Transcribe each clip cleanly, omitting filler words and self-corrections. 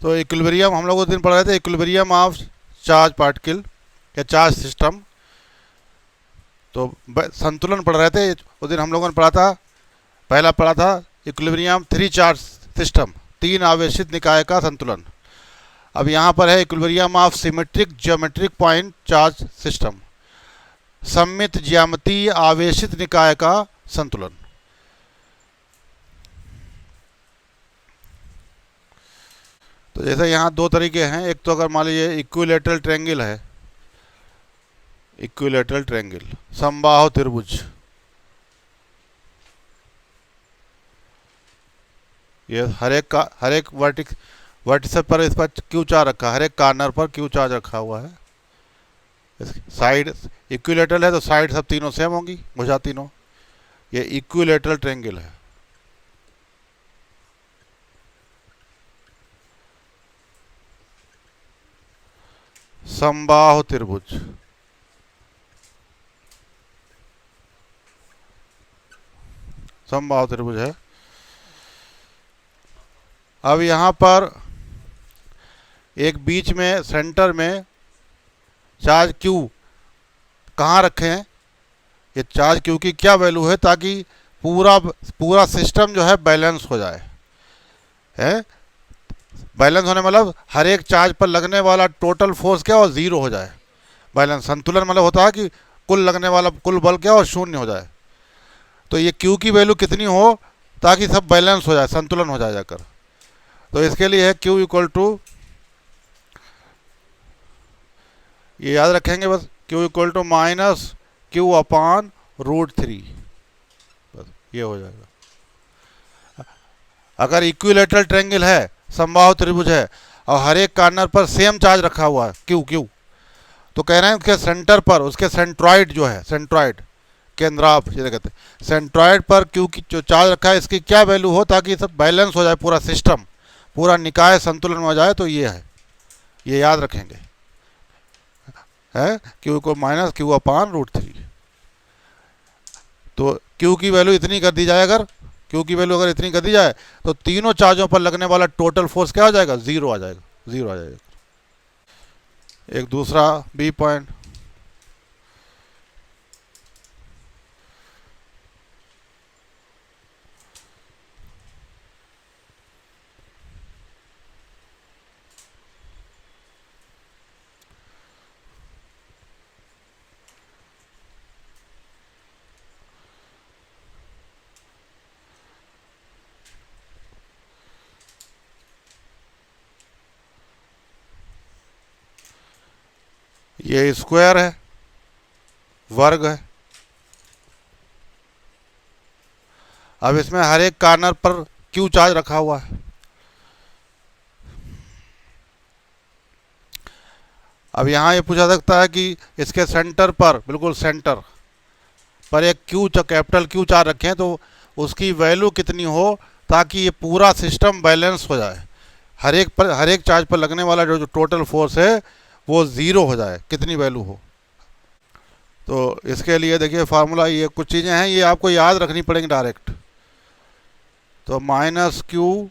तो इक्विलिब्रियम हम लोग उस दिन पढ़ रहे थे, इक्विलिब्रियम ऑफ चार्ज पार्टिकल या चार्ज सिस्टम। तो संतुलन पढ़ रहे थे उस दिन हम लोगों ने पढ़ा था, पहला पढ़ा था इक्विलिब्रियम थ्री चार्ज सिस्टम, तीन आवेशित निकाय का संतुलन। अब यहाँ पर है equilibrium of symmetric geometric point charge system, सममित ज्यामितीय आवेशित निकाय का संतुलन। तो जैसे यहाँ दो तरीके हैं, एक तो अगर मान लीजिए इक्विलेटरल ट्रायंगल है, इक्विलेटरल ट्रायंगल समबाहु त्रिभुज, ये हर एक वर्टिस पर इस पर क्यू चार्ज रखा, हर एक कॉर्नर पर क्यू चार्ज रखा हुआ है। साइड इक्विलेटरल है तो साइड सब तीनों सेम होंगी, भुजा तीनों। ये इक्विलेटरल ट्रायंगल है। समबाहु त्रिभुज, समबाहु त्रिभुज है। अब यहाँ पर एक बीच में सेंटर में चार्ज क्यू कहाँ रखे हैं, ये चार्ज क्यू की क्या वैल्यू है, ताकि पूरा सिस्टम जो है बैलेंस हो जाए। है बैलेंस होने मतलब हर एक चार्ज पर लगने वाला टोटल फोर्स क्या हो, जीरो हो जाए। बैलेंस संतुलन मतलब होता है कि कुल लगने वाला कुल बल क्या हो, शून्य हो जाए। तो ये क्यू की वैल्यू कितनी हो ताकि सब बैलेंस हो जाए, संतुलन हो जाए जाकर। तो इसके लिए है क्यू इक्वल टू, ये याद रखेंगे बस, Q equal to minus Q upon √3, बस ये हो जाएगा। अगर इक्विलेटरल ट्रायंगल है, समबाहु त्रिभुज है, और हर एक कॉर्नर पर सेम चार्ज रखा हुआ है क्यू, तो कह रहे हैं उसके सेंटर पर, उसके सेंट्रॉइड जो है, सेंट्रॉइड केंद्राभ जिसे कहते हैं, सेंट्रॉइड पर क्यू की जो चार्ज रखा है इसकी क्या वैल्यू हो ताकि सब बैलेंस हो जाए, पूरा सिस्टम, पूरा निकाय संतुलन में हो जाए। तो ये है, ये याद रखेंगे, है क्यू को माइनस क्यू अपान √3। तो क्यू की वैल्यू इतनी कर दी जाए, अगर क्यू की वैल्यू अगर इतनी कर दी जाए तो तीनों चार्जों पर लगने वाला टोटल फोर्स क्या हो जाएगा, जीरो आ जाएगा, जीरो आ जाएगा। एक दूसरा बी पॉइंट, ये स्क्वायर है, वर्ग है। अब इसमें हर एक कॉर्नर पर क्यू चार्ज रखा हुआ है। अब यहाँ ये पूछा सकता है कि इसके सेंटर पर, बिल्कुल सेंटर पर एक कैपिटल क्यू चार्ज रखें तो उसकी वैल्यू कितनी हो ताकि ये पूरा सिस्टम बैलेंस हो जाए, हर एक चार्ज पर लगने वाला जो टोटल फोर्स है वो ज़ीरो हो जाए, कितनी वैल्यू हो। तो इसके लिए देखिए फार्मूला, ये कुछ चीज़ें हैं ये आपको याद रखनी पड़ेंगी डायरेक्ट। तो माइनस क्यू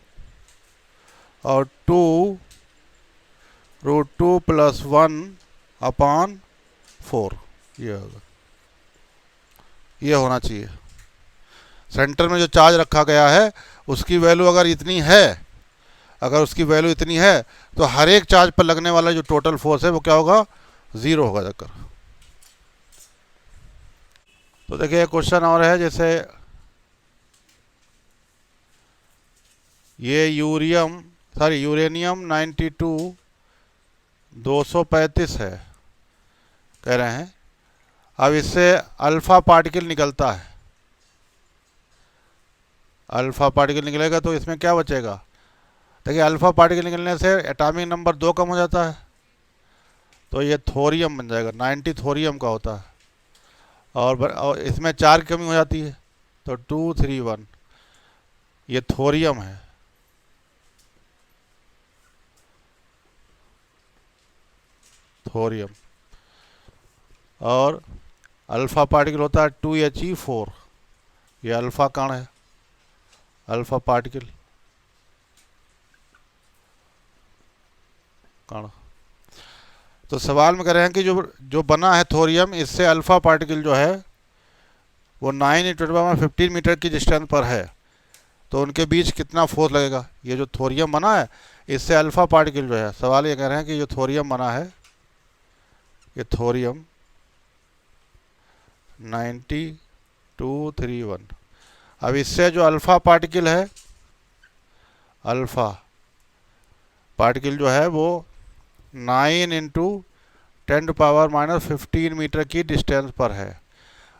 और 2 √2 + 1/4, ये होगा, ये होना चाहिए। सेंटर में जो चार्ज रखा गया है उसकी वैल्यू अगर इतनी है, अगर उसकी वैल्यू इतनी है तो हर एक चार्ज पर लगने वाला जो टोटल फोर्स है वो क्या होगा, ज़ीरो होगा जाकर। तो देखिए क्वेश्चन और है, जैसे ये यूरेनियम 92 235 है कह रहे हैं। अब इससे अल्फा पार्टिकल निकलता है, अल्फा पार्टिकल निकलेगा तो इसमें क्या बचेगा, देखिए अल्फा पार्टिकल निकलने से एटॉमिक नंबर 2 कम हो जाता है, तो ये थोरियम बन जाएगा, 90 थोरियम का होता है। और इसमें 4 की कमी हो जाती है तो 231, ये थोरियम है। थोरियम। और अल्फा पार्टिकल होता है 2He4, ये अल्फा कण है, अल्फा पार्टिकल। कण। तो सवाल में कह रहे हैं कि जो जो बना है थोरियम, इससे अल्फा पार्टिकल जो है वो 9 × 10⁻15 मीटर की डिस्टेंस पर है, तो उनके बीच कितना फोर्स लगेगा। ये जो थोरियम बना है इससे अल्फा पार्टिकल जो है, सवाल ये कह रहे हैं कि जो थोरियम बना है, ये थोरियम 9231, अब इससे जो अल्फा पार्टिकल है, अल्फा पार्टिकल जो है वो 9 × 10⁻⁻15 मीटर की डिस्टेंस पर है।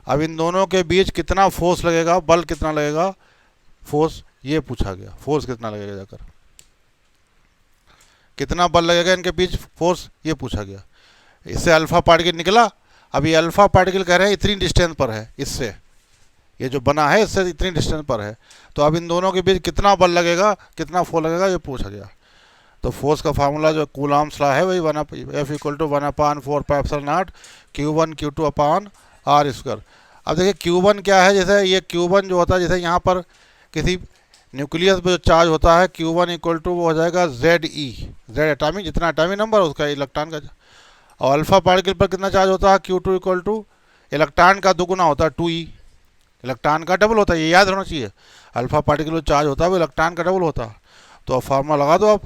अब इन दोनों के बीच कितना फोर्स लगेगा, बल कितना लगेगा, फोर्स ये पूछा गया, फोर्स कितना लगेगा, जाकर कितना बल लगेगा इनके बीच, फोर्स ये पूछा गया। इससे अल्फा पार्टिकल निकला। अब ये अल्फा पार्टिकल कह रहे हैं इतनी डिस्टेंस पर है, इससे ये जो बना है इससे इतनी डिस्टेंस पर है, तो अब इन दोनों के बीच कितना बल लगेगा, कितना फोर्स लगेगा, ये पूछा गया। तो फोर्स का फार्मूला जो कूलॉम्स लॉ है वही F = 1/4πε0 Q1 Q2 upon r²। अब देखिए Q1 क्या है, जैसे ये Q1 जो होता है, जैसे यहाँ पर किसी न्यूक्लियस पर जो चार्ज होता है Q1 = वो हो जाएगा ZE, Z एटॉमिक, जितना एटॉमिक नंबर उसका इलेक्ट्रॉन का। और अल्फा पार्टिकल पर कितना चार्ज होता है, Q2 = इलेक्ट्रॉन का दुगुना होता है 2E, इलेक्ट्रॉन का डबल होता है, ये याद होना चाहिए। अल्फा पार्टिकल जो चार्ज होता है वो इलेक्ट्रॉन का डबल होता है। तो अब फार्मूला लगा दो आप,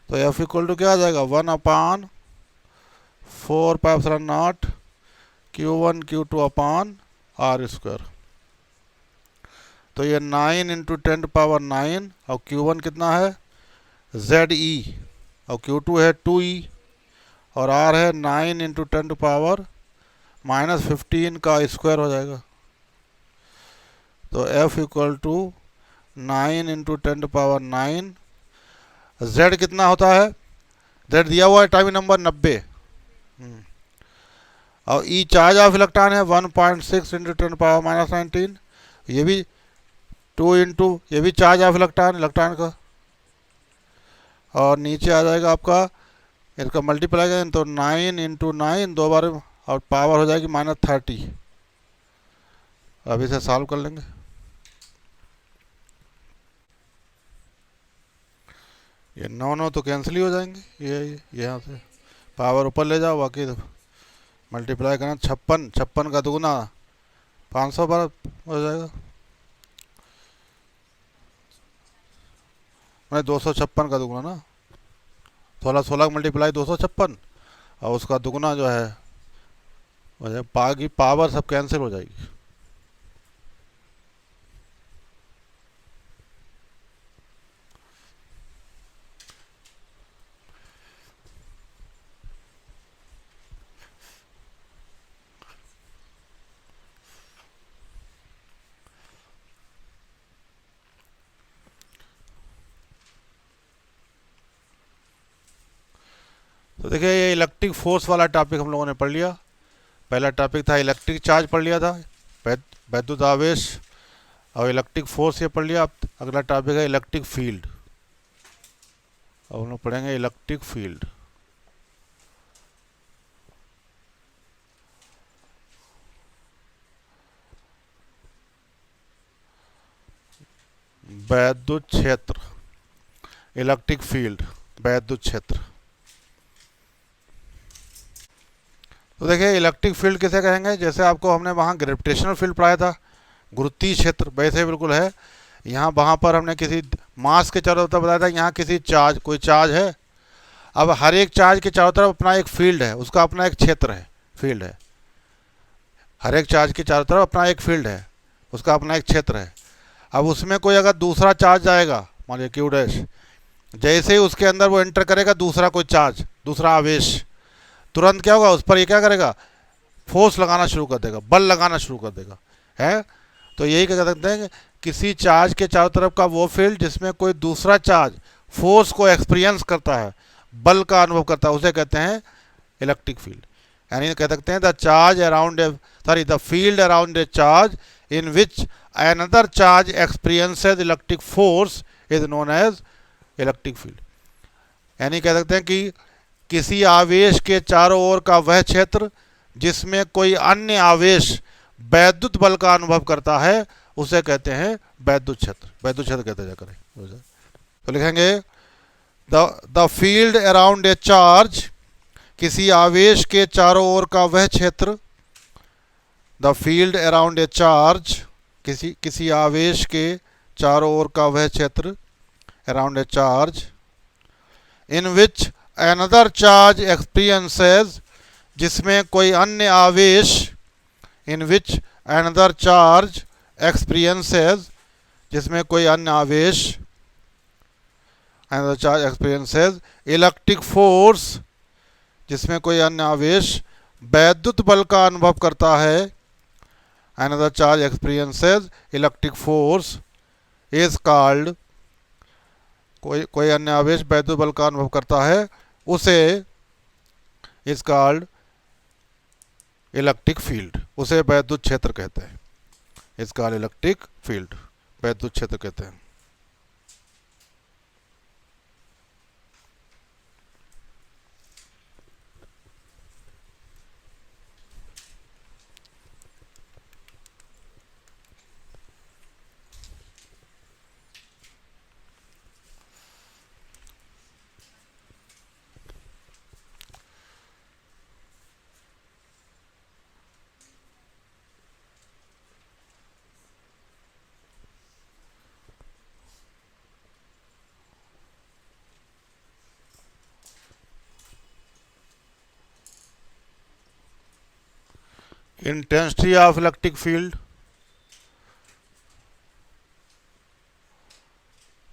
तो F = क्या आ जाएगा, 1/4πε0 Q1 Q2 अपॉन r²। तो ये 9 × 10⁻9, और Q1 कितना है ZE, और Q2 है 2E, और R है 9 × 10⁻⁻15 का स्क्वायर हो जाएगा। तो F = 9 × 10⁻9, Z कितना होता है, Z दिया हुआ है एटॉमिक नंबर 90, और E चार्ज ऑफ इलेक्ट्रॉन है 1.6 × 10⁻⁻19, ये भी 2 × ये भी चार्ज ऑफ इलेक्ट्रॉन का, और नीचे आ जाएगा आपका, इसका मल्टीप्लाई करें तो 9 × 9 दो बार, और पावर हो जाएगी -30। अब इसे सॉल्व कर लेंगे। ये 9 तो कैंसिल ही हो जाएंगे, ये यहाँ से पावर ऊपर ले जाओ, बाकी मल्टीप्लाई करना 56 का दुगुना 500 बार हो जाएगा, मैं 256 का दुगुना ना, 16 मल्टीप्लाई 256, और उसका दुगुना जो है हो जाए, बाकी पावर सब कैंसिल हो जाएगी। तो देखिए ये इलेक्ट्रिक फोर्स वाला टॉपिक हम लोगों ने पढ़ लिया। पहला टॉपिक था इलेक्ट्रिक चार्ज पढ़ लिया था, वैद्युत आवेश और इलेक्ट्रिक फोर्स ये पढ़ लिया। अब अगला टॉपिक है इलेक्ट्रिक फील्ड। अब हम लोग पढ़ेंगे इलेक्ट्रिक फील्ड। वैद्युत क्षेत्र, इलेक्ट्रिक फील्ड, वैद्युत क्षेत्र। तो देखिए इलेक्ट्रिक फील्ड किसे कहेंगे, जैसे आपको हमने वहाँ ग्रेविटेशनल फील्ड पढ़ाया था, गुरुत्वीय क्षेत्र, वैसे बिल्कुल है। यहाँ वहाँ पर हमने किसी मास के चारों तरफ बताया था, यहाँ किसी चार्ज, कोई चार्ज है। अब हर एक चार्ज के चारों तरफ अपना एक फील्ड है, उसका अपना एक क्षेत्र है, फील्ड है। हर एक चार्ज के चारों तरफ अपना एक फील्ड है, उसका अपना एक क्षेत्र है। अब उसमें कोई अगर दूसरा चार्ज आएगा, मान लीजिए Q डैश, जैसे ही उसके अंदर वो एंटर करेगा दूसरा कोई चार्ज, दूसरा आवेश, तुरंत क्या होगा, उस पर ये क्या करेगा, फोर्स लगाना शुरू कर देगा, बल लगाना शुरू कर देगा, है। तो यही कह सकते हैं कि किसी चार्ज के चारों तरफ का वो फील्ड जिसमें कोई दूसरा चार्ज फोर्स को एक्सपीरियंस करता है, बल का अनुभव करता है, उसे कहते हैं इलेक्ट्रिक फील्ड। यानी कह सकते हैं the charge around the field around a charge in which another charge experiences electric force is known as electric field। यानी कह सकते हैं कि किसी आवेश के चारों ओर का वह क्षेत्र जिसमें कोई अन्य आवेश वैद्युत बल का अनुभव करता है, उसे कहते हैं वैद्युत क्षेत्र। वैद्युत क्षेत्र कहते हैं जाकर। तो लिखेंगे the field around a charge, किसी आवेश के चारों ओर का वह क्षेत्र। The field around a charge, किसी आवेश के चारों ओर का वह क्षेत्र, around a charge. In which another charge experiences, जिसमें कोई अन्य आवेश, इन विच अनदर चार्ज एक्सपीरियंसेस, जिसमें कोई अन्य आवेश, another charge experiences electric force, जिसमें कोई अन्य आवेश वैद्युत बल का अनुभव करता है। Another charge experiences electric force is called, कोई अन्य आवेश वैद्युत बल का अनुभव करता है, उसे इज कॉल्ड इलेक्ट्रिक फील्ड, उसे वैद्युत क्षेत्र कहते हैं। इज कॉल्ड इलेक्ट्रिक फील्ड, वैद्युत क्षेत्र कहते हैं। इंटेंसिटी ऑफ इलेक्ट्रिक फील्ड,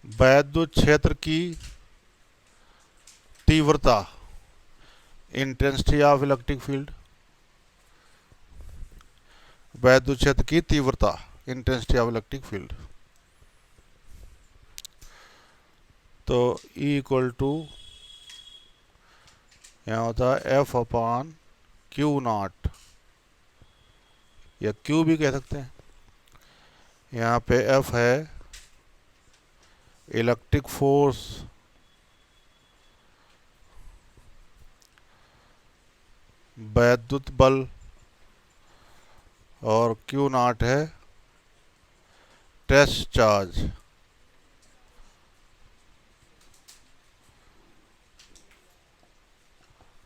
वैद्युत क्षेत्र की तीव्रता। इंटेंसिटी ऑफ इलेक्ट्रिक फील्ड, वैद्युत क्षेत्र की तीव्रता, इंटेंसिटी ऑफ इलेक्ट्रिक फील्ड। तो E इक्वल टू यहाँ होता है F अपॉन क्यू नॉट, या Q भी कह सकते हैं। यहाँ पे F है इलेक्ट्रिक फोर्स वैद्युत बल, और Q नॉट है टेस्ट चार्ज,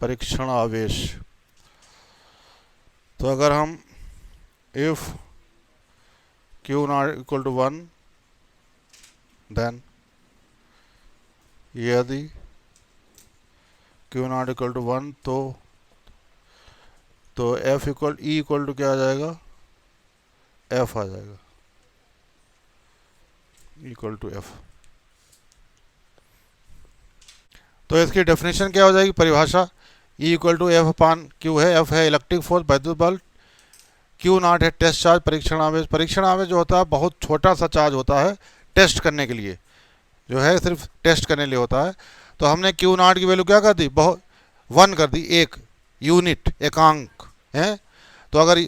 परीक्षण आवेश। तो अगर हम if Q not equal to 1, then यदि Q नॉट इक्वल टू 1, तो F equal E equal to क्या आ जाएगा, F आ जाएगा, इक्वल टू F। तो इसकी डेफिनेशन क्या हो जाएगी, परिभाषा। E equal to F upon Q है, F है इलेक्ट्रिक फोर्स वैद्युत बल, Q नॉट है टेस्ट चार्ज परीक्षण आवेश। परीक्षण आवेश जो होता है बहुत छोटा सा चार्ज होता है, टेस्ट करने के लिए, जो है सिर्फ टेस्ट करने के लिए होता है। तो हमने Q नॉट की वैल्यू क्या कर दी, बहुत 1 कर दी, एक यूनिट, एकांक है। तो अगर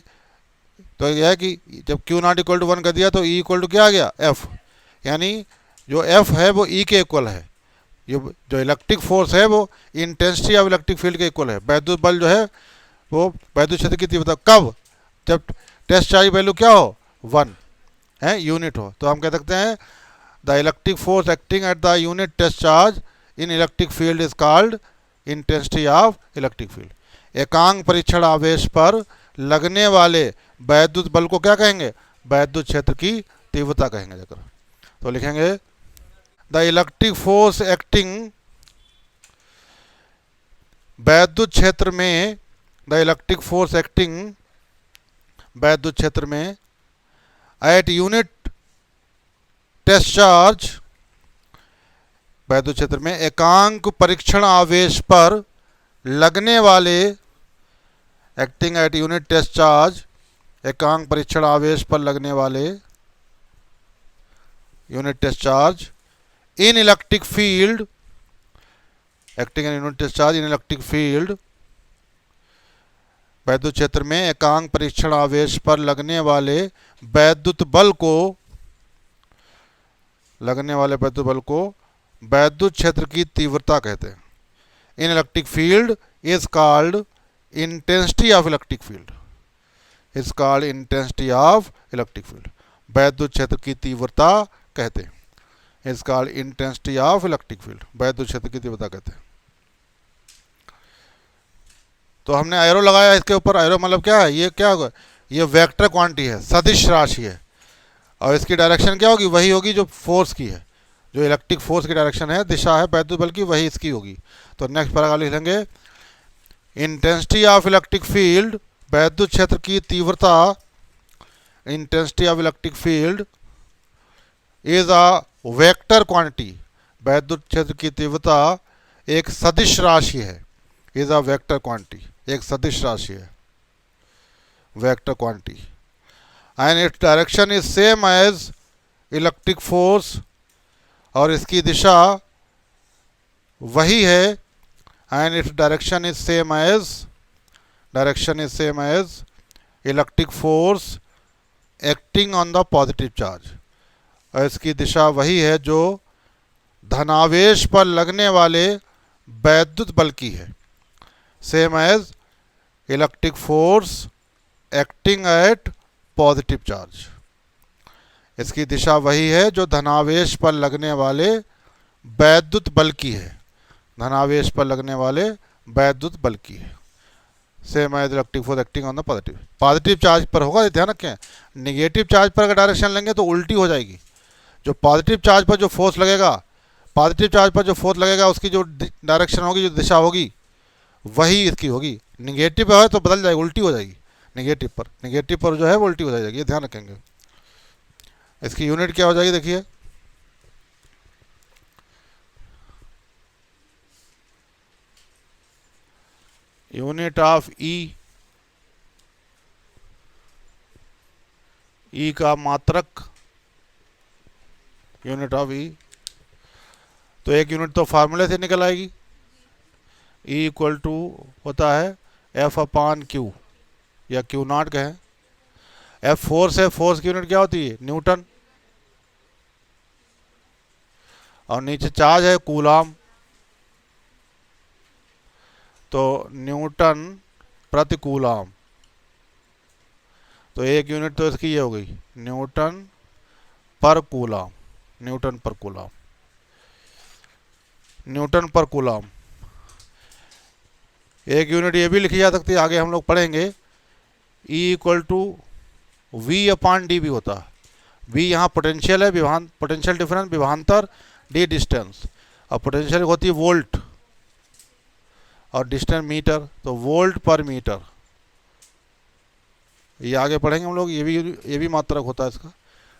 तो यह है कि जब Q नॉट इक्वल टू 1 कर दिया तो E इक्वल टू क्या आ गया, F। यानी जो F है वो E के इक्वल है, जो इलेक्ट्रिक फोर्स है वो इंटेंसिटी ऑफ इलेक्ट्रिक फील्ड के इक्वल है। वैद्युत बल जो है वो वैद्युत क्षेत्र की तीव्रता, कब, जब टेस्ट चार्ज वैल्यू क्या हो, 1 है, यूनिट हो। तो हम कह सकते हैं the electric force acting at the unit test charge in electric field is called intensity of electric field. एकांक परीक्षण आवेश पर लगने वाले वैद्युत बल को क्या कहेंगे, वैद्युत क्षेत्र की तीव्रता कहेंगे। जाकर तो लिखेंगे द इलेक्ट्रिक फोर्स एक्टिंग, वैद्युत क्षेत्र में, द इलेक्ट्रिक फोर्स एक्टिंग वैद्युत क्षेत्र में एट यूनिट टेस्ट चार्ज, वैद्युत क्षेत्र में एकांक परीक्षण आवेश पर लगने वाले, acting at unit test charge, एकांक परीक्षण आवेश पर लगने वाले, unit test charge in electric field, acting at unit test charge in electric field, वैद्युत क्षेत्र में एकांक परीक्षण आवेश पर लगने वाले वैद्युत बल को, लगने वाले वैद्युत बल को वैद्युत क्षेत्र की तीव्रता कहते हैं। इन electric field is called intensity of electric field, is called intensity of electric field, वैद्युत क्षेत्र की तीव्रता कहते हैं। Is called intensity of electric field, वैद्युत क्षेत्र की तीव्रता कहते हैं। तो हमने एरो लगाया इसके ऊपर, एरो मतलब क्या है, ये क्या होगा, ये वेक्टर क्वांटिटी है, सदिश राशि है, और इसकी डायरेक्शन क्या होगी, वही होगी जो फोर्स की है, जो इलेक्ट्रिक फोर्स की डायरेक्शन है, दिशा है वैद्युत बल की, वही इसकी होगी। तो नेक्स्ट पैराग्राफ लिख लेंगे, इंटेंसिटी ऑफ इलेक्ट्रिक फील्ड, वैद्युत क्षेत्र की तीव्रता, intensity of electric field is a vector quantity, वैद्युत क्षेत्र की तीव्रता एक सदिश राशि है, इज अ वेक्टर क्वांटिटी, एक सदिश राशि है, vector quantity, and its direction is same as electric force, और इसकी दिशा वही है, and its direction is same as, direction is same as electric force acting on the positive charge, और इसकी दिशा वही है जो धनावेश पर लगने वाले वैद्युत बल की है, same as electric force acting at positive charge, इसकी दिशा वही है जो धनावेश पर लगने वाले वैद्युत बल की है, धनावेश पर लगने वाले वैद्युत बल की है, same as electric force acting on the positive, positive charge पर होगा, ध्यान रखें, निगेटिव चार्ज पर अगर डायरेक्शन लेंगे तो उल्टी हो जाएगी, जो पॉजिटिव चार्ज पर जो फोर्स लगेगा, पॉजिटिव चार्ज पर जो फोर्स लगेगा उसकी जो डायरेक्शन होगी, जो दिशा होगी, वही इसकी होगी, निगेटिव पर है तो बदल जाएगी, उल्टी हो जाएगी, निगेटिव पर जो है वो उल्टी हो जाएगी, ये ध्यान रखेंगे। इसकी यूनिट क्या हो जाएगी, देखिए, यूनिट ऑफ ई, ई का मात्रक, यूनिट ऑफ ई, तो एक यूनिट तो फार्मूले से निकल आएगी, ई इक्वल टू होता है एफ अपान क्यू, या क्यू नॉट कहें, एफ फोर्स है, फोर्स की यूनिट क्या होती है, न्यूटन, और नीचे चार्ज है कूलाम, तो न्यूटन प्रति कूलाम, तो एक यूनिट तो इसकी ये हो गई, न्यूटन पर कूलाम, न्यूटन पर कूलाम, न्यूटन पर कूलाम। एक यूनिट ये भी लिखी जा सकती है, आगे हम लोग पढ़ेंगे, E equal to V upon D भी होता है, वी यहाँ पोटेंशियल है, विभान पोटेंशियल डिफरेंस, विभांतर, डी डिस्टेंस, और पोटेंशियल होती है वोल्ट, और डिस्टेंस मीटर, तो वोल्ट पर मीटर, ये आगे पढ़ेंगे हम लोग, ये भी मात्रक होता है इसका,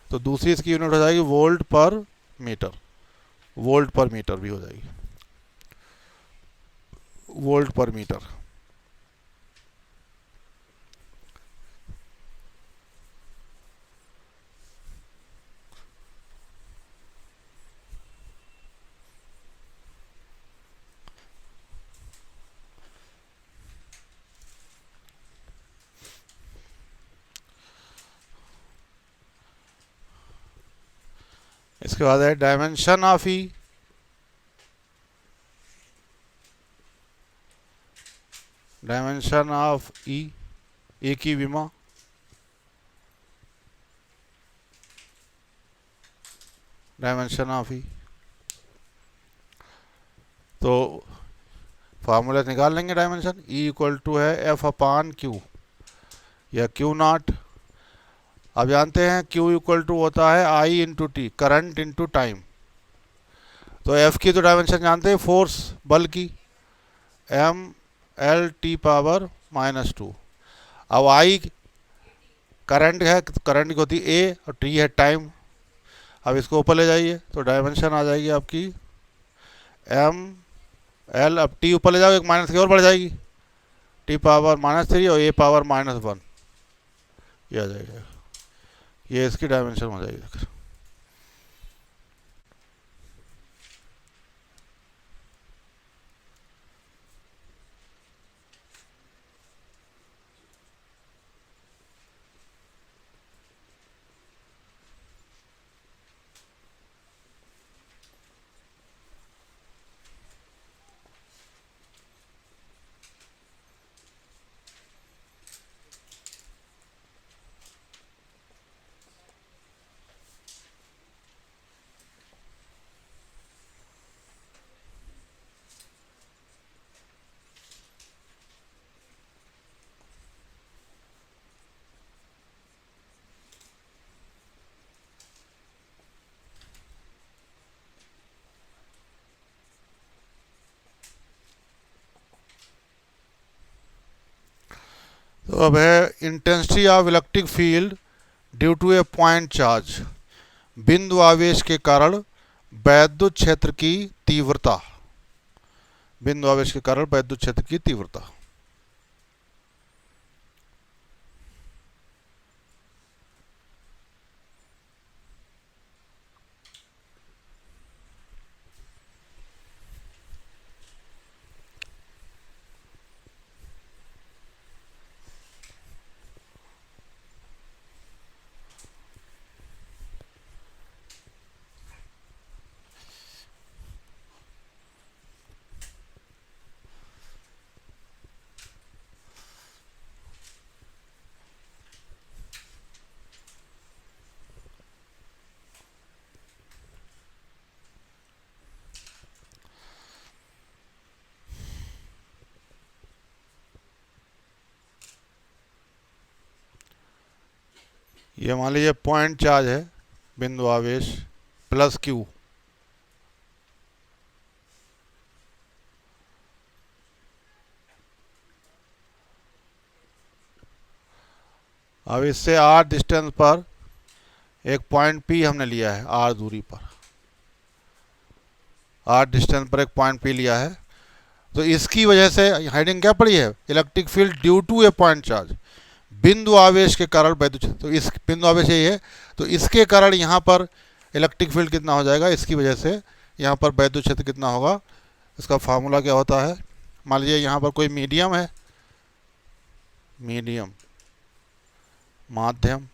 तो दूसरी इसकी यूनिट हो जाएगी वोल्ट पर मीटर, वोल्ट पर मीटर भी हो जाएगी, वोल्ट पर मीटर। इसके बाद है dimension of E, dimension of E, A की विमा, डायमेंशन ऑफ ई, तो फार्मूला निकाल लेंगे डायमेंशन, ई इक्वल टू है एफ अपान क्यू, या क्यू नॉट, अब जानते हैं Q इक्वल टू होता है I into T, current into time, तो F की तो डायमेंशन जानते हैं, फोर्स बल की, M L T पावर -2, अब I करंट है, करंट की होती है A, और T है टाइम, अब इसको ऊपर ले जाइए तो डायमेंशन आ जाएगी आपकी M L, अब T ऊपर ले जाओ, एक माइनस की और बढ़ जाएगी, T पावर -3 और A पावर -1, ये आ जाएगा, ये इसकी डायमेंशन हो जाएगी। तो अब है intensity of electric field due to a point charge, बिंदु आवेश के कारण वैद्युत क्षेत्र की तीव्रता, बिंदु आवेश के कारण वैद्युत क्षेत्र की तीव्रता। ये मान लीजिए पॉइंट चार्ज है, बिंदु आवेश प्लस क्यू, अब इससे आर डिस्टेंस पर एक पॉइंट पी हमने लिया है, आर दूरी पर, आर डिस्टेंस पर एक पॉइंट पी लिया है। तो इसकी वजह से हेडिंग क्या पड़ी है, electric field due to a point charge, बिंदु आवेश के कारण वैद्युत क्षेत्र। तो इस बिंदु आवेश यही है, तो इसके कारण यहाँ पर इलेक्ट्रिक फील्ड कितना हो जाएगा, इसकी वजह से यहाँ पर वैद्युत क्षेत्र कितना होगा। इसका फार्मूला क्या होता है, मान लीजिए यहाँ पर कोई मीडियम है, मीडियम माध्यम,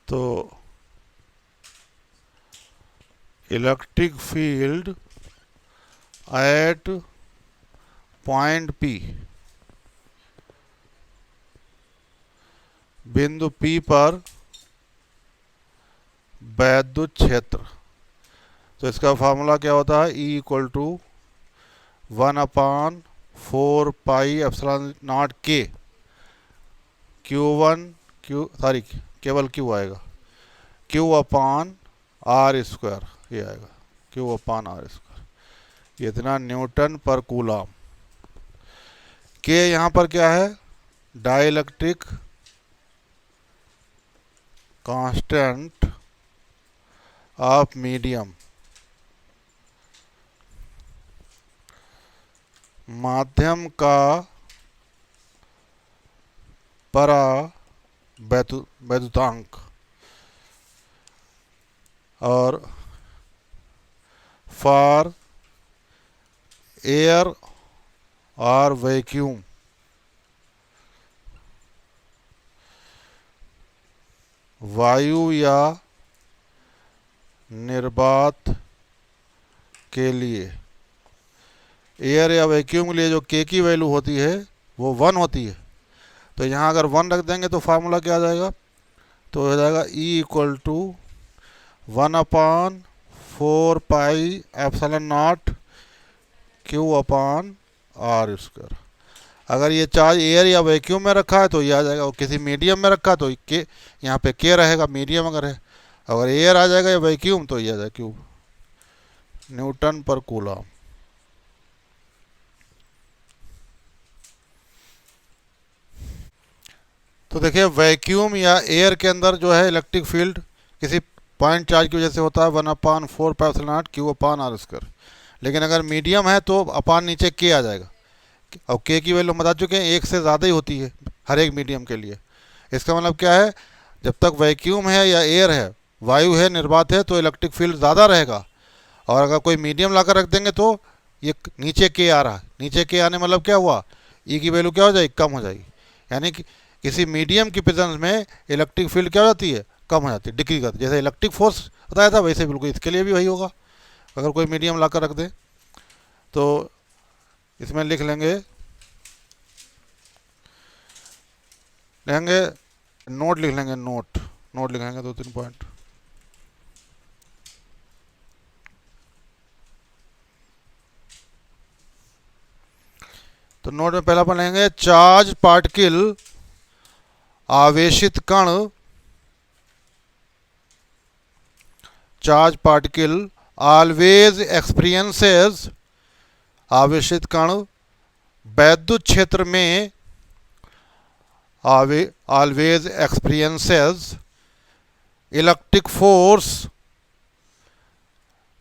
तो electric field eight point P, बिंदु P पर वैद्युत क्षेत्र। तो इसका फार्मूला क्या होता है, E equal to 1/4 pi epsilon not K, केवल Q आएगा, Q/R², ये आएगा Q/R², ये इतना न्यूटन पर कूलम। K यहाँ पर क्या है, डाइलेक्ट्रिक कांस्टेंट ऑफ मीडियम, माध्यम का परावैद्युतांक, और फॉर एयर और वैक्यूम, वायु या निर्वात के लिए, एयर या वैक्यूम के लिए जो के की वैल्यू होती है वो 1 होती है। तो यहाँ अगर 1 रख देंगे तो फार्मूला क्या आ जाएगा, तो हो जाएगा E equal to 1/4 pi epsilon not Q/R²। अगर ये चार्ज एयर या वैक्यूम में रखा है तो ये आ जाएगा, और किसी मीडियम में रखा तो के यहाँ पे के रहेगा, मीडियम अगर है। अगर एयर आ जाएगा या वैक्यूम तो ये आ जाएगा Q, न्यूटन पर कूलम। तो देखिए वैक्यूम या एयर के अंदर जो है इलेक्ट्रिक फील्ड किसी पॉइंट चार्ज की वजह से होता है 1/4 पाई एप्सिलॉन नॉट Q/R²। लेकिन अगर मीडियम है तो अपान नीचे के आ जाएगा, और के की वैल्यू हम बता चुके हैं, एक से ज़्यादा ही होती है हर एक मीडियम के लिए। इसका मतलब क्या है, जब तक वैक्यूम है या एयर है, वायु है, निर्वात है, तो इलेक्ट्रिक फील्ड ज़्यादा रहेगा। और अगर कोई मीडियम लाकर रख देंगे तो ये नीचे के आ रहा है, नीचे के आने मतलब क्या हुआ, ई की वैल्यू क्या हो जाएगी, कम हो जाएगी। यानी कि किसी मीडियम की प्रेजेंस में इलेक्ट्रिक फील्ड क्या हो जाती है, कम हो जाती है, डिक्रीज करती है। जैसे इलेक्ट्रिक फोर्स बताया था वैसे बिल्कुल इसके लिए भी वही होगा, अगर कोई मीडियम लाकर रख दे। तो इसमें लिख लेंगे नोट लिख लेंगे, नोट लिखेंगे 2-3 पॉइंट। तो नोट में पहला अपन लेंगे चार्ज पार्टिकल, आवेशित कण, चार्ज पार्टिकल ऑलवेज एक्सपीरियंसेस, आवेशित कण वैद्युत क्षेत्र में ऑलवेज एक्सपीरियंसेस इलेक्ट्रिक फोर्स,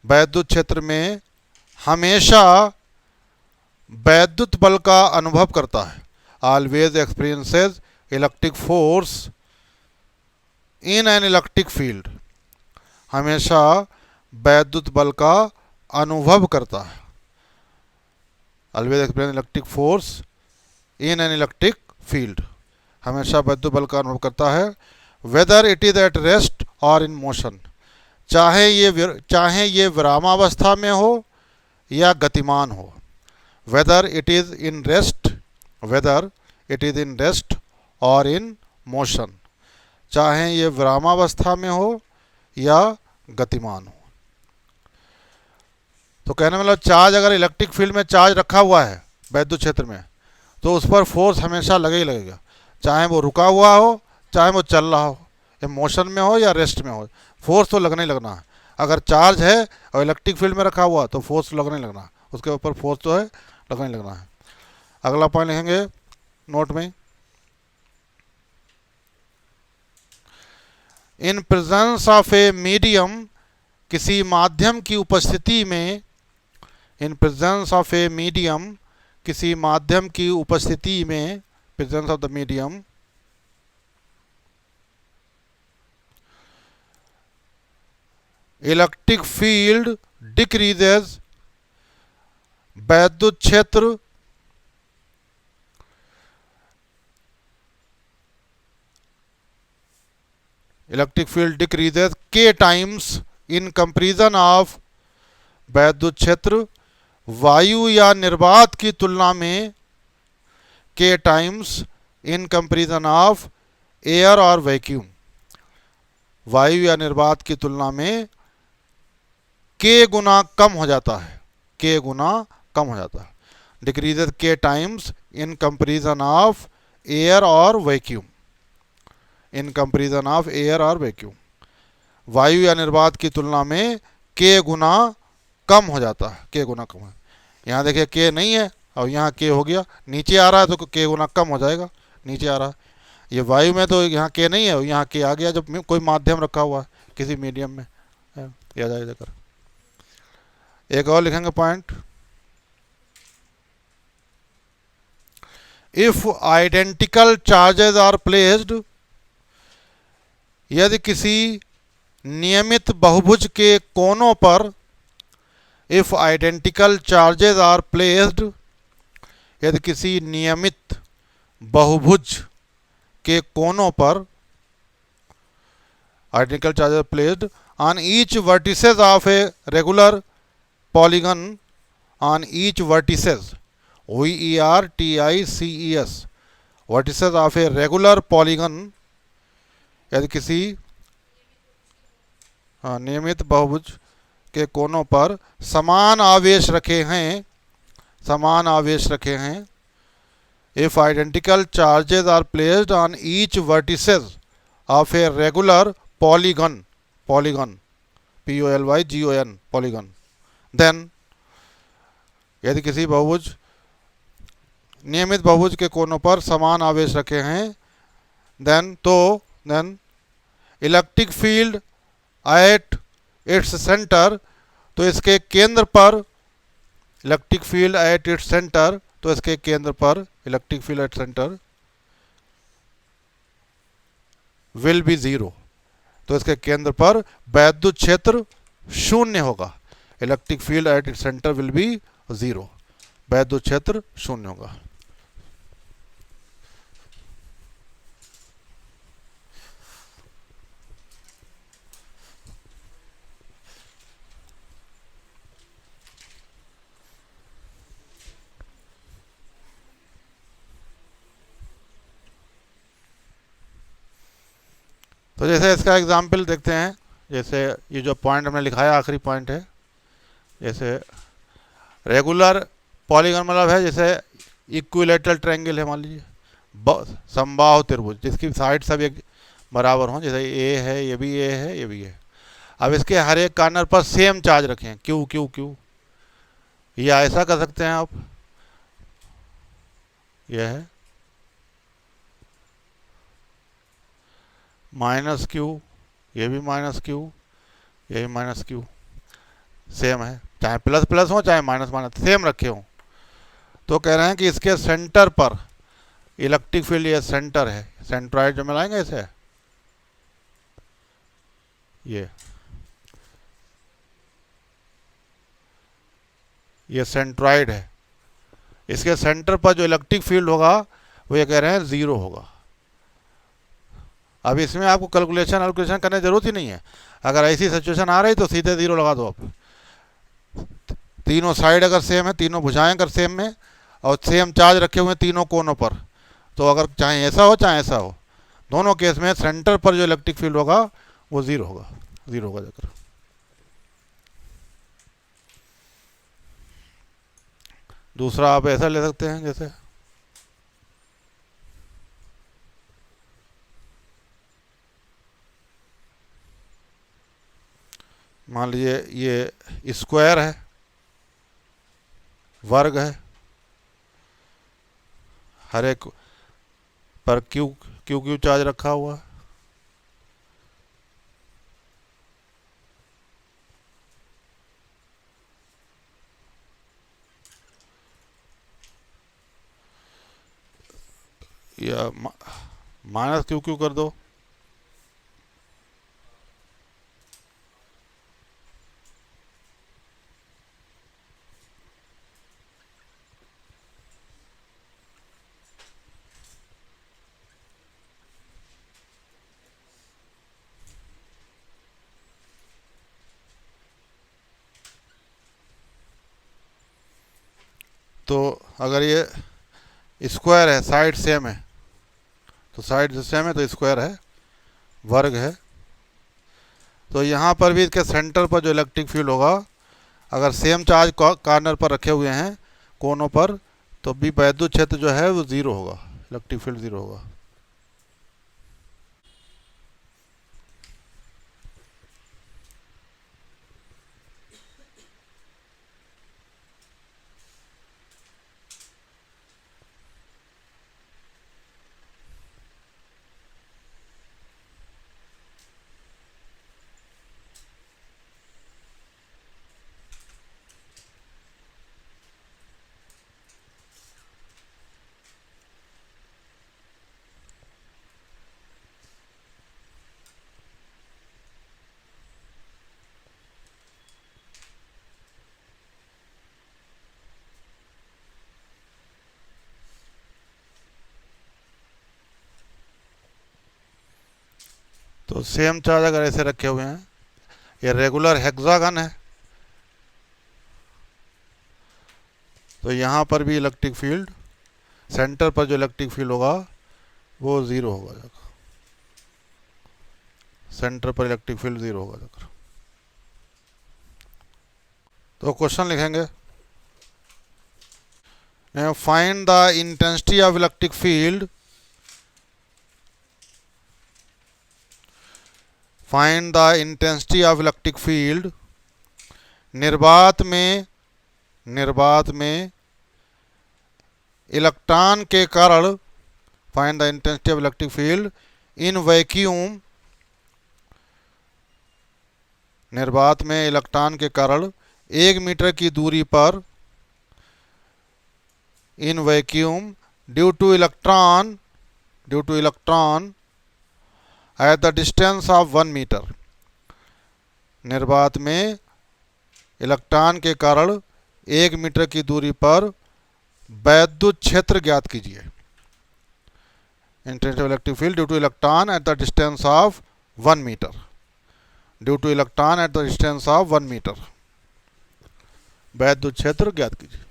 वैद्युत क्षेत्र में हमेशा वैद्युत बल का अनुभव करता है। Always experiences electric force in an electric field, हमेशा वैद्युत बल का अनुभव करता है। Always experience electric force in an electric field, हमेशा वैद्युत बल का अनुभव करता है। Whether it is at rest और इन मोशन, चाहे ये विरामावस्था में हो या गतिमान हो। Whether it is in rest, whether it is in rest और इन मोशन, चाहे ये विरामावस्था में हो या गतिमान हो। तो कहने मतलब चार्ज, अगर इलेक्ट्रिक फील्ड में चार्ज रखा हुआ है वैद्युत क्षेत्र में, तो उस पर फोर्स हमेशा लगे ही लगेगा, चाहे वो रुका हुआ हो, चाहे वो चल रहा हो, या मोशन में हो या रेस्ट में हो, फोर्स तो लगना ही लगना है। अगर चार्ज है और इलेक्ट्रिक फील्ड में रखा हुआ तो फोर्स लगना ही लगना है, उसके ऊपर फोर्स तो है लगना ही लगना है। अगला पॉइंट लिखेंगे नोट में, in presence of a medium, किसी माध्यम की उपस्थिति में, in presence of a medium, किसी माध्यम की उपस्थिति में, presence of the medium, electric field decreases, वैद्युत क्षेत्र इलेक्ट्रिक फील्ड डिक्रीजेज के टाइम्स इन कंपैरिजन ऑफ, वैद्युत क्षेत्र वायु या निर्वात की तुलना में, के times in comparison of air और वैक्यूम, वायु या निर्वात की तुलना में के गुना कम हो जाता है, के गुना कम हो जाता है। डिक्रीजेज के times in comparison of air और vacuum, in comparison of air और वैक्यूम, वायु या निर्वात की तुलना में के गुना कम हो जाता है, के गुना कम है। यहाँ देखिए के नहीं है और यहाँ के हो गया, नीचे आ रहा है तो के गुना कम हो जाएगा, नीचे आ रहा है। ये वायु में तो यहाँ के नहीं है और यहाँ के आ गया जब कोई माध्यम रखा हुआ है किसी मीडियम में, या जाए कर। एक और लिखेंगे point, if identical charges are placed, यदि किसी नियमित बहुभुज के कोनों पर, if identical charges are placed, यदि किसी नियमित बहुभुज के कोनों पर, identical charges placed on each vertices of a regular polygon, on each vertices, VERTICES, vertices of a regular polygon, यदि किसी नियमित बहुभुज के कोनों पर समान आवेश रखे हैं, समान आवेश रखे हैं, if identical charges are placed on each vertices of a regular polygon, polygon POLYGON, polygon, then, यदि किसी बहुभुज, नियमित बहुभुज के कोनों पर समान आवेश रखे हैं, देन तो, then electric field at its centre, तो इसके केंद्र पर, electric field at its centre, तो इसके केंद्र पर, electric field at centre will be zero, तो इसके केंद्र पर वैद्युत क्षेत्र शून्य होगा। Electric field at its centre will be zero, वैद्युत क्षेत्र शून्य होगा। तो जैसे इसका एग्जाम्पल देखते हैं, जैसे ये जो पॉइंट हमने लिखा है आखिरी पॉइंट है, जैसे रेगुलर पॉलीगन मतलब है जैसे इक्विलेटरल ट्रायंगल है मान लीजिए, समबाहु त्रिभुज जिसकी साइड सब एक बराबर हों, जैसे ए है, ये भी ए है, ये भी है। अब इसके हर एक कॉर्नर पर सेम चार्ज रखें, क्यू क्यू क्यू, या ऐसा कर सकते हैं आप, यह है माइनस क्यू, ये भी माइनस क्यू, ये भी माइनस क्यू, सेम है, चाहे प्लस प्लस हो चाहे माइनस माइनस सेम रखे हों। तो कह रहे हैं कि इसके सेंटर पर इलेक्ट्रिक फील्ड, ये सेंटर है, सेंट्रॉइड जो मिलाएंगे इसे, ये सेंट्रॉइड है, इसके सेंटर पर जो इलेक्ट्रिक फील्ड होगा वो ये कह रहे हैं ज़ीरो होगा। अब इसमें आपको कैलकुलेशन करने की जरूरत ही नहीं है, अगर ऐसी सिचुएशन आ रही तो सीधे ज़ीरो लगा दो आप। तीनों साइड अगर सेम है, तीनों भुजाएं अगर सेम में और सेम चार्ज रखे हुए हैं तीनों कोनों पर, तो अगर चाहे ऐसा हो चाहे ऐसा हो, दोनों केस में सेंटर पर जो इलेक्ट्रिक फील्ड होगा वो ज़ीरो होगा, ज़ीरो होगा जाकर। दूसरा आप ऐसा ले सकते हैं, जैसे मान लीजिए ये स्क्वायर है, वर्ग है, हर एक पर क्यू क्यू क्यू चार्ज रखा हुआ है, या माइनस क्यू क्यू कर दो, तो अगर ये स्क्वायर है, साइड सेम है, तो साइड सेम है तो स्क्वायर है, वर्ग है, तो यहाँ पर भी इसके सेंटर पर जो इलेक्ट्रिक फील्ड होगा, अगर सेम चार्ज कॉर्नर पर रखे हुए हैं कोनों पर, तो भी वैद्युत क्षेत्र जो है वो ज़ीरो होगा, इलेक्ट्रिक फील्ड ज़ीरो होगा। तो सेम चार्ज अगर ऐसे रखे हुए हैं, ये रेगुलर हेक्सागन है, तो यहाँ पर भी इलेक्ट्रिक फील्ड, सेंटर पर जो इलेक्ट्रिक फील्ड होगा वो ज़ीरो होगा जाकर, सेंटर पर इलेक्ट्रिक फील्ड ज़ीरो होगा जाकर। तो क्वेश्चन लिखेंगे, find the intensity of electric field, find the intensity of electric field निर्वात में इलेक्ट्रॉन के कारण, find the intensity of electric field in vacuum, निर्वात में इलेक्ट्रॉन के कारण 1 मीटर की दूरी पर, in vacuum due to electron at the distance of 1 metre, निर्वात में इलेक्ट्रॉन के कारण 1 मीटर की दूरी पर वैद्युत क्षेत्र ज्ञात कीजिए। Intensity of electric field due to electron at the distance of 1 metre, due to electron at the distance of 1 metre, वैद्युत क्षेत्र ज्ञात कीजिए।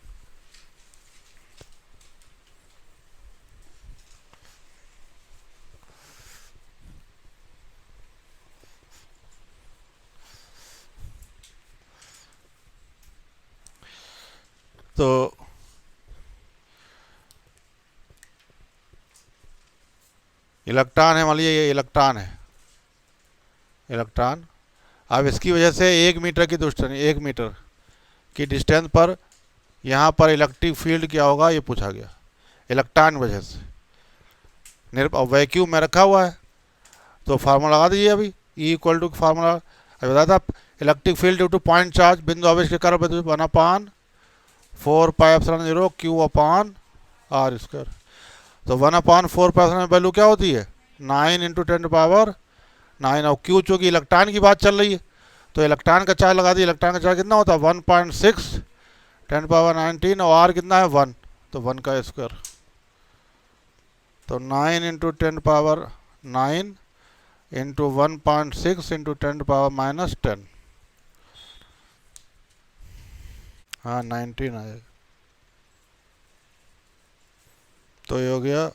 तो इलेक्ट्रॉन है, मान लीजिए ये इलेक्ट्रॉन है, इलेक्ट्रॉन। अब इसकी वजह से 1 मीटर की डिस्टेंस, 1 मीटर की डिस्टेंस पर यहाँ पर इलेक्ट्रिक फील्ड क्या होगा ये पूछा गया, इलेक्ट्रॉन वजह से। वैक्यूम में रखा हुआ है तो फार्मूला लगा दीजिए अभी, ई इक्वल टू फार्मूला अभी बताया था, electric field due two point charge, बिंदु आवेश के कारण 1/4πε0 Q अपान आर स्क्वायर। तो 1/4πε वैल्यू क्या होती है 9 × 10⁻9। और Q चूँकि इलेक्ट्रॉन की बात चल रही है तो इलेक्ट्रॉन का चार्ज लगा दिए, इलेक्ट्रॉन का चार्ज कितना होता है 1.6 10⁻19 और आर कितना है 1, तो 1 का स्क्वायर। तो 9 × 10⁻9 इंटू 1.6 इंटू 10⁻−10, हाँ 19 आएगा। तो ये हो गया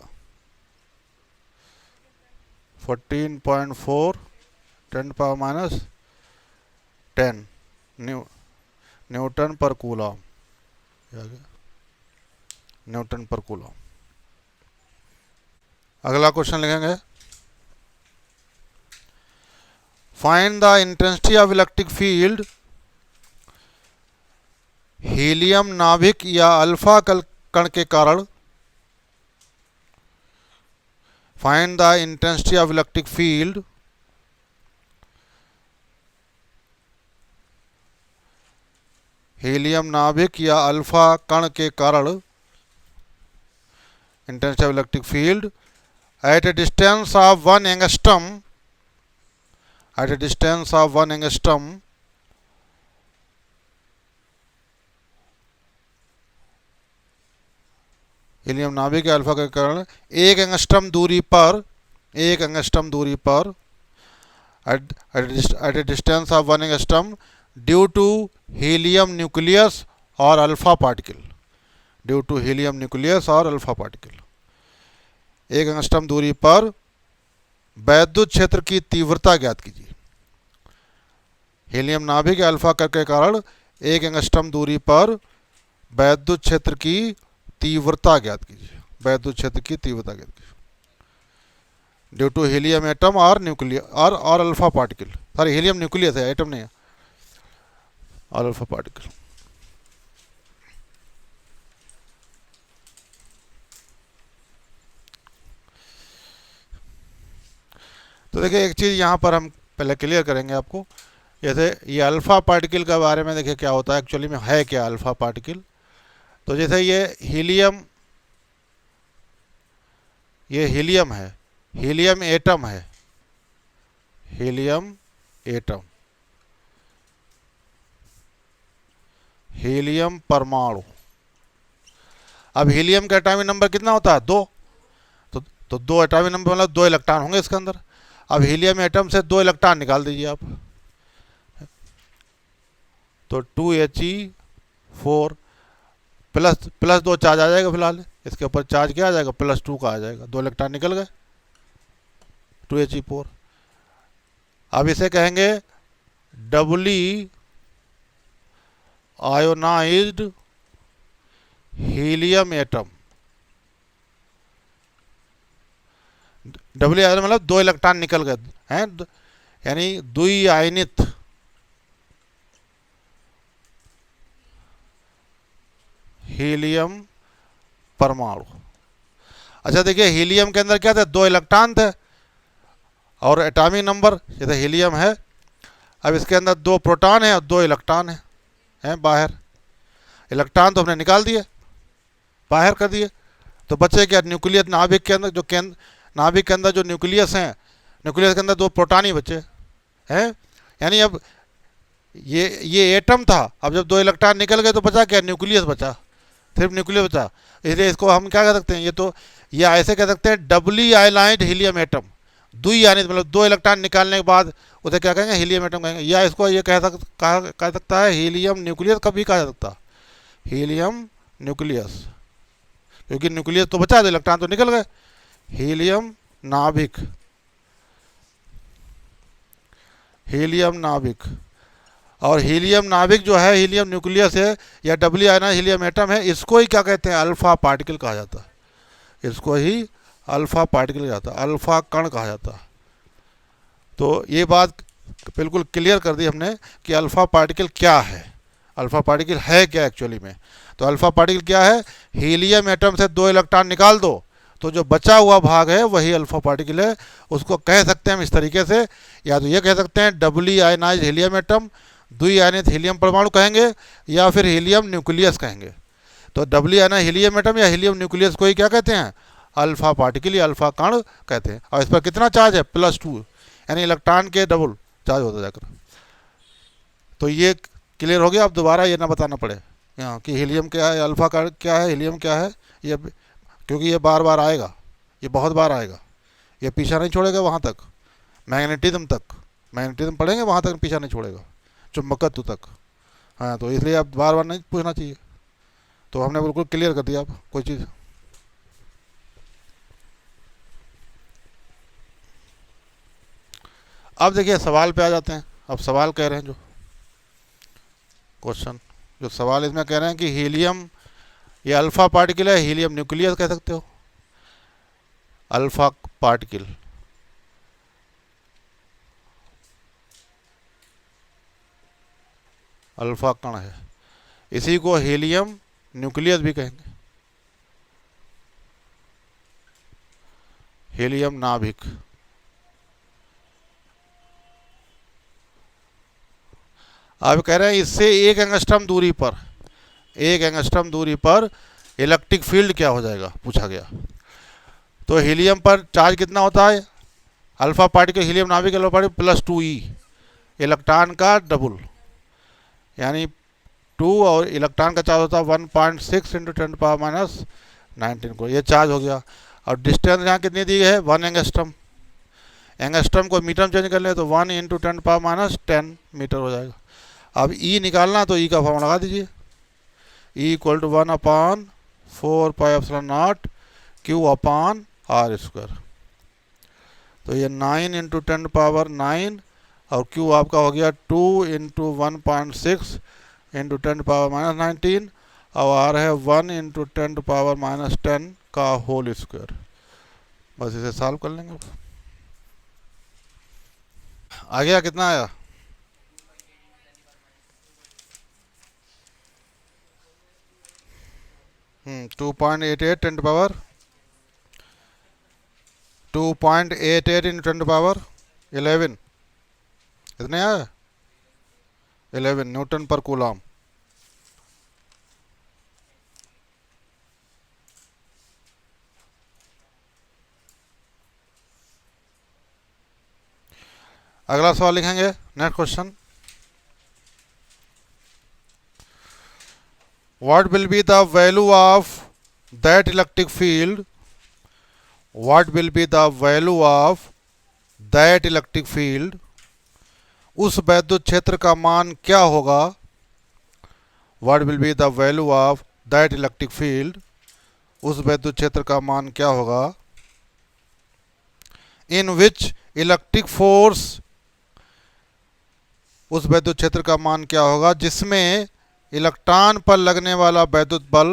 14.4 10⁻10 न्यूटन पर कूलम, न्यूटन पर कूलम। अगला क्वेश्चन लिखेंगे, find the intensity of electric field helium नाभिक या अल्फा कण के कारण। Find the intensity of electric field helium नाभिक या अल्फा कण के कारण, intensity of electric field at a distance of 1 angstrom, at a distance of 1 angstrom helium नाभिक या अल्फा के कारण 1 एंगस्ट्रम दूरी पर, 1 एंगस्ट्रम दूरी पर at a distance of 1 angstrom due to helium nucleus और alpha particle, due to helium nucleus और अल्फा पार्टिकल। 1 एंगस्ट्रम दूरी पर वैद्युत क्षेत्र की तीव्रता ज्ञात कीजिए। हीलियम नाभिक या अल्फा कण के कारण 1 एंगस्ट्रम दूरी पर वैद्युत क्षेत्र की तीव्रता ज्ञात कीजिए, वैद्युत क्षेत्र की तीव्रता ज्ञात कीजिए ड्यू टू हीलियम एटम और न्यूक्लियस और alpha particle. Sorry helium nucleus है, एटम नहीं है, और अल्फा पार्टिकल। तो देखिए एक चीज़ यहाँ पर हम पहले क्लियर करेंगे आपको, जैसे ये अल्फ़ा पार्टिकल के बारे में देखिए क्या होता है, एक्चुअली में है क्या अल्फ़ा पार्टिकल। तो जैसे ये हीलियम है, हीलियम एटम है, हीलियम एटम, हीलियम परमाणु। अब हीलियम का एटॉमिक नंबर कितना होता है 2, तो 2 एटॉमिक नंबर मतलब 2 इलेक्ट्रॉन होंगे इसके अंदर। अब हीलियम एटम से 2 इलेक्ट्रॉन निकाल दीजिए आप, तो 2He4 प्लस 2 चार्ज आ जाएगा, फिलहाल इसके ऊपर चार्ज क्या आ जाएगा +2 का आ जाएगा, 2 इलेक्ट्रॉन निकल गए 2He4। अब इसे कहेंगे डबली आयोनाइज्ड हीलियम एटम। डबली आयन मतलब 2 इलेक्ट्रॉन निकल गए हैं, यानी द्विआयनित हीलियम परमाणु। अच्छा देखिए हीलियम के अंदर क्या थे 2 इलेक्ट्रॉन थे और एटॉमिक नंबर जैसे हीलियम है, अब इसके अंदर 2 प्रोटॉन है और 2 इलेक्ट्रॉन हैं बाहर। इलेक्ट्रॉन तो हमने निकाल दिए, बाहर कर दिए, तो बचे क्या न्यूक्लियस। नाभिक के अंदर नाभिक के अंदर जो न्यूक्लियस हैं, न्यूक्लियस के अंदर 2 प्रोटॉन ही बचे हैं, यानी अब ये एटम था, अब जब 2 इलेक्ट्रॉन निकल गए तो बचा क्या न्यूक्लियस बचा, सिर्फ न्यूक्लियस बचा। इसलिए इसको हम क्या कह सकते हैं, ये ऐसे कह सकते हैं डबली आयनाइज्ड हीलियम एटम। द्विआयनित मतलब 2 इलेक्ट्रॉन निकालने के बाद उसे क्या कहेंगे हीलियम एटम कहेंगे, या इसको ये कह सकता है हीलियम न्यूक्लियस कभी कहा जा सकता है, हीलियम न्यूक्लियस, क्योंकि न्यूक्लियस तो बचा, 2 इलेक्ट्रॉन तो निकल गए। हीलियम नाभिक, हीलियम नाभिक, और हीलियम नाभिक जो है हीलियम न्यूक्लियस है या डबली आयनाइज्ड हीलियम एटम है, इसको ही क्या कहते हैं अल्फा पार्टिकल कहा जाता है, इसको ही अल्फा पार्टिकल जाता है, अल्फा कण कहा जाता है। तो ये बात बिल्कुल क्लियर कर दी हमने कि अल्फा पार्टिकल क्या है, अल्फा पार्टिकल है क्या एक्चुअली में। तो अल्फा पार्टिकल क्या है, हीलियम एटम से 2 इलेक्ट्रॉन निकाल दो तो जो बचा हुआ भाग है वही अल्फा पार्टिकल है। उसको कह सकते हैं हम इस तरीके से, या तो ये कह सकते हैं डबली आयनाइज हीलियम एटम, द्वि आयनित हीलियम परमाणु कहेंगे, या फिर हीलियम न्यूक्लियस कहेंगे। तो डबली आयनाइज हीलियम एटम या हीलियम न्यूक्लियस को ही क्या कहते हैं, अल्फा पार्टिकल या अल्फा कण कहते हैं। और इस पर कितना चार्ज है, +2, यानी इलेक्ट्रॉन के डबल चार्ज होता जाकर। तो ये क्लियर हो गया, अब दोबारा ये ना बताना पड़े यहाँ कि हीलियम क्या है, अल्फा कण क्या है, हीलियम क्या है, ये क्योंकि ये बार बार आएगा, ये बहुत बार आएगा, ये पीछा नहीं छोड़ेगा वहाँ तक, मैग्नेटिज्म तक, मैग्नेटिज्म पढ़ेंगे वहाँ तक पीछा नहीं छोड़ेगा, चुंबकत्व तक। हाँ, तो इसलिए अब बार बार नहीं पूछना चाहिए। तो हमने बिल्कुल क्लियर कर दिया अब कोई चीज़। अब देखिए सवाल पे आ जाते हैं। अब सवाल कह रहे हैं जो क्वेश्चन, जो सवाल इसमें कह रहे हैं कि हीलियम ये अल्फा पार्टिकल है, हीलियम न्यूक्लियस कह सकते हो, अल्फा पार्टिकल। अल्फा कण है, इसी को हीलियम न्यूक्लियस भी कहेंगे, हीलियम नाभिक। अब कह रहे हैं इससे 1 एंगस्ट्रम दूरी पर, 1 एंगस्ट्रम दूरी पर इलेक्ट्रिक फील्ड क्या हो जाएगा, पूछा गया। तो हीलियम पर चार्ज कितना होता है, अल्फा पार्टिकल हीलियम नाभिक अल्फा पार्टिकल +2e, इलेक्ट्रॉन का डबल, यानी 2, और इलेक्ट्रॉन का चार्ज होता है 1.6 × 10⁻19 को, ये चार्ज हो गया। और डिस्टेंस यहाँ कितनी दी है, 1 एंगस्ट्रम। एंगस्ट्रम को मीटर में चेंज कर ले तो 1 × 10⁻10 मीटर हो जाएगा। अब ई निकालना तो ई का फॉर्मूला लगा दीजिए, E = 1/4πε0 Q/r²। तो ये 9 × 10⁻9 और Q आपका हो गया 2 × 1.6 × 10⁻19 और R है 1 × 10⁻10 का होल स्क्वायर। बस इसे सॉल्व कर लेंगे। आ गया, कितना आया, 2.88 × 10⁻11, कितने आया, 11 न्यूटन पर कूलम। अगला सवाल लिखेंगे, next question. What will be the value of that electric field? What will be the value of that electric field? उस वैद्युत क्षेत्र का मान क्या होगा? What will be the value of that electric field? उस वैद्युत क्षेत्र का मान क्या होगा? In which electric force? उस वैद्युत क्षेत्र का मान क्या होगा जिसमें इलेक्ट्रॉन पर लगने वाला वैद्युत बल,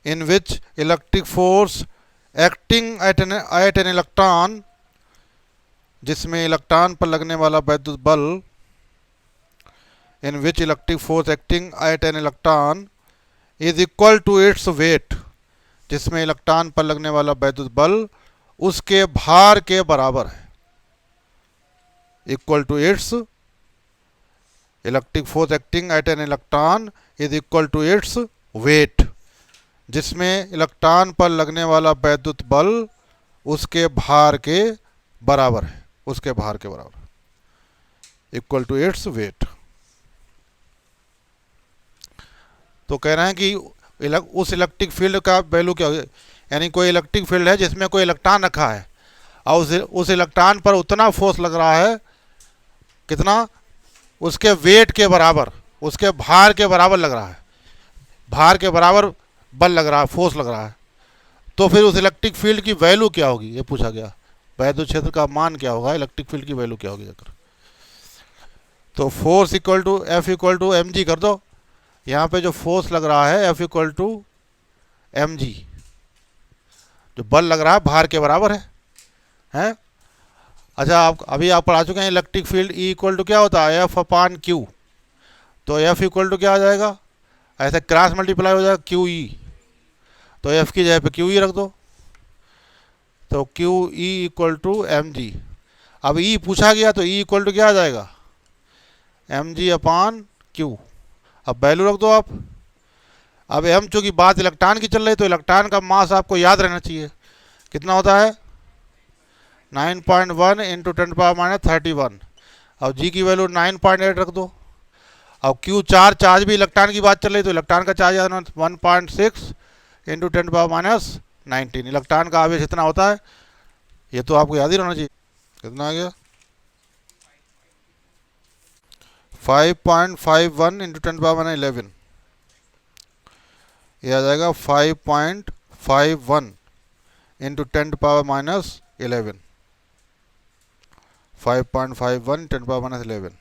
in which electric force acting at an electron, जिसमें इलेक्ट्रॉन पर लगने वाला वैद्युत बल, in which electric force acting at an electron is equal to its weight, जिसमें इलेक्ट्रॉन पर लगने वाला वैद्युत बल उसके भार के बराबर है। Equal to its electric force acting at an electron is equal to its weight, जिसमें इलेक्ट्रॉन पर लगने वाला वैद्युत बल उसके भार के बराबर है, उसके भार के बराबर, इक्वल टू इट्स वेट। तो कह रहे हैं कि उस इलेक्ट्रिक फील्ड का वैल्यू क्या होगा, यानी कोई इलेक्ट्रिक फील्ड है जिसमें कोई इलेक्ट्रॉन रखा है और उस इलेक्ट्रॉन पर उतना फोर्स लग रहा है, कितना, उसके वेट के बराबर, उसके भार के बराबर लग रहा है, भार के बराबर बल लग रहा है, फोर्स लग रहा है। तो फिर उस इलेक्ट्रिक फील्ड की वैल्यू क्या होगी, ये पूछा गया। वैद्युत क्षेत्र का मान क्या होगा, इलेक्ट्रिक फील्ड की वैल्यू क्या होगी अगर। तो force equal to F = mg कर दो। यहाँ पे जो फोर्स लग रहा है F = mg, जो बल लग रहा है भार के बराबर है, हैं? अच्छा, आप अभी आप पढ़ा चुके हैं electric field E equal to क्या होता है, एफ अपान क्यू। तो एफ इक्वल टू क्या आ जाएगा, ऐसे क्रॉस मल्टीप्लाई हो जाएगा क्यू ई, तो एफ की जगह पे क्यू ई रख दो, तो Q E equal to M G. अब ई पूछा गया तो ई इक्वल टू क्या आ जाएगा, एम जी अपान क्यू। अब वैल्यू रख दो आप। अब एम चूंकि बात इलेक्ट्रॉन की चल रही, तो इलेक्ट्रॉन का मास आपको याद रहना चाहिए, कितना होता है 9.1 इंटू 10⁻31। और जी की वैल्यू 9.8 रख दो। अब क्यू चार्ज भी इलेक्ट्रॉन की बात चल रही, तो इलेक्ट्रॉन का चार्ज 1.6 इंटू 10⁻19। इलेक्ट्रॉन का आवेश इतना होता है, ये तो आपको याद ही रहना चाहिए। कितना आ गया 5.51 इंटू 10⁻11, ये आ जाएगा 5.51 इंटू 10⁻11, 5.51 10⁻11।